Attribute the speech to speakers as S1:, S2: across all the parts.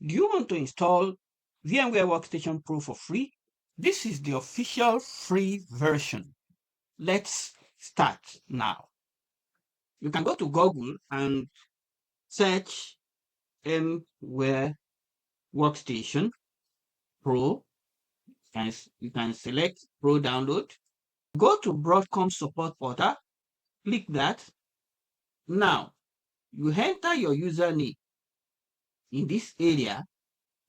S1: Do you want to install VMware Workstation Pro for free? This is the official free version. Let's start now. You can go to Google and search VMware Workstation Pro, and you can select Pro download. Go to Broadcom support portal, click that. Now, you enter your username in this area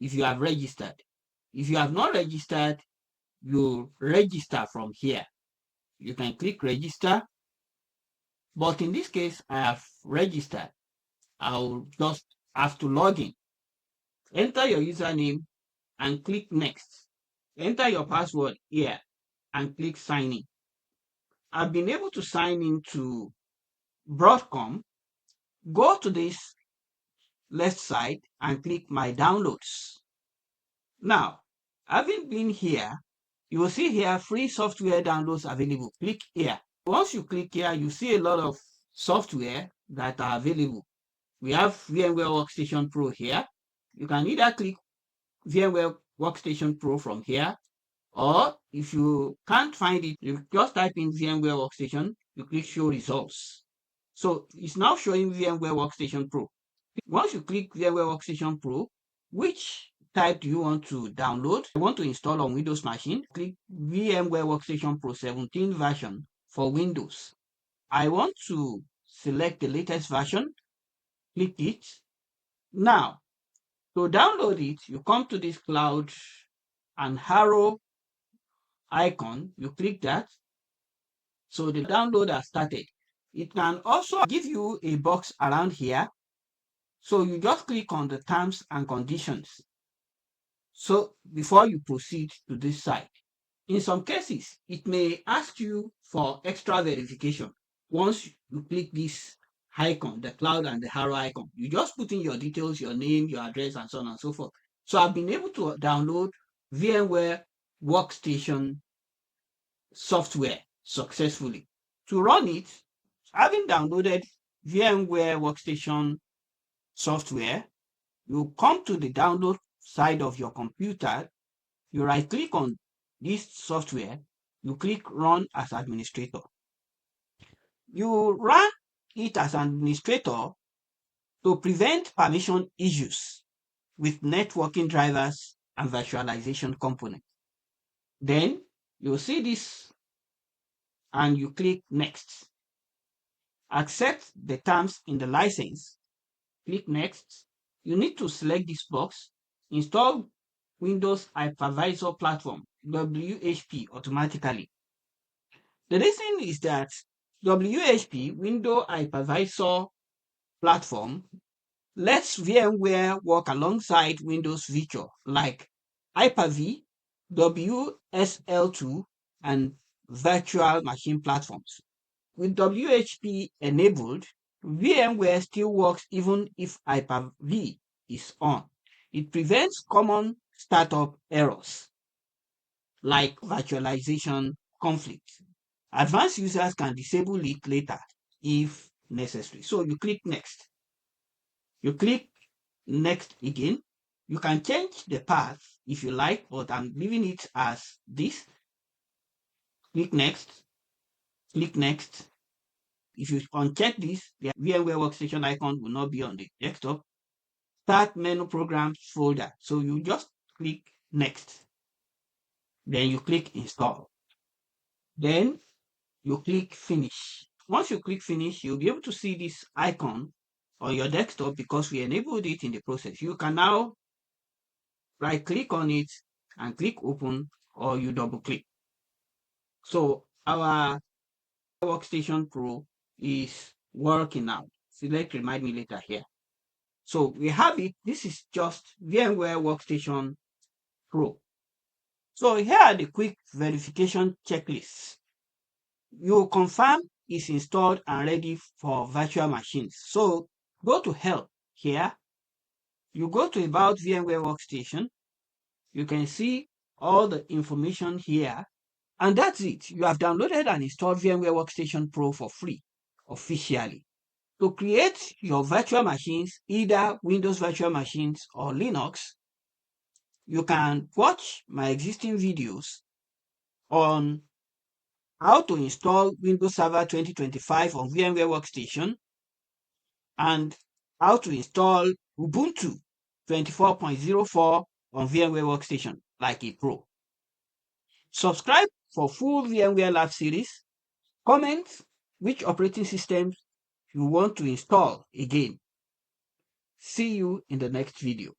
S1: if you have registered. If you have not registered, you register from here. You can click register, but in this case, I have registered. I'll just have to log in. Enter your username and click next. Enter your password here and click sign in. I've been able to sign into Broadcom. Go to this left side and click my downloads. Now, having been here, you will see here free software downloads available. Click here. Once you click here, you see a lot of software that are available. We have VMware Workstation Pro here. You can either click VMware Workstation Pro from here, or if you can't find it, you just type in VMware Workstation, you click show results. So it's now showing VMware Workstation Pro. Once you click VMware Workstation Pro, which type do you want to download? I want to install on Windows machine. Click VMware Workstation Pro 17 version for Windows. I want to select the latest version. Click it. Now, to download it, you come to this cloud and arrow icon. You click that. So the download has started. It can also give you a box around here. So you just click on the terms and conditions. So before you proceed to this site, in some cases, it may ask you for extra verification. Once you click this icon, the cloud and the arrow icon, you just put in your details, your name, your address, and so on and so forth. So I've been able to download VMware Workstation software successfully. To run it, having downloaded VMware Workstation software, you come to the download side of your computer, you right click on this software, you click run as administrator. You run it as administrator to prevent permission issues with networking drivers and virtualization components. Then you'll see this and you click next. Accept the terms in the license. Click next. You need to select this box. Install Windows Hypervisor Platform, WHP, automatically. The reason is that WHP, Windows Hypervisor Platform, lets VMware work alongside Windows features like Hyper-V, WSL2, and virtual machine platforms. With WHP enabled, VMware still works even if Hyper-V is on. It prevents common startup errors like virtualization conflict. Advanced users can disable it later if necessary. So you click next. You click next again. You can change the path if you like, but I'm leaving it as this. Click next. Click next. If you uncheck this, the VMware Workstation icon will not be on the desktop. Start menu programs folder. So you just click next. Then you click install. Then you click finish. Once you click finish, you'll be able to see this icon on your desktop because we enabled it in the process. You can now right click on it and click open, or you double click. So our Workstation Pro is working now. Select remind me later here. So we have it. This is just VMware Workstation Pro. So here are the quick verification checklists. You confirm it's installed and ready for virtual machines. So go to help here. You go to about VMware Workstation. You can see all the information here. And that's it. You have downloaded and installed VMware Workstation Pro for free, officially. To create your virtual machines, either Windows virtual machines or Linux, you can watch my existing videos on how to install Windows Server 2025 on VMware Workstation and how to install Ubuntu 24.04 on VMware Workstation like a pro. Subscribe for full VMware Lab series. Comment which operating systems you want to install again. See you in the next video.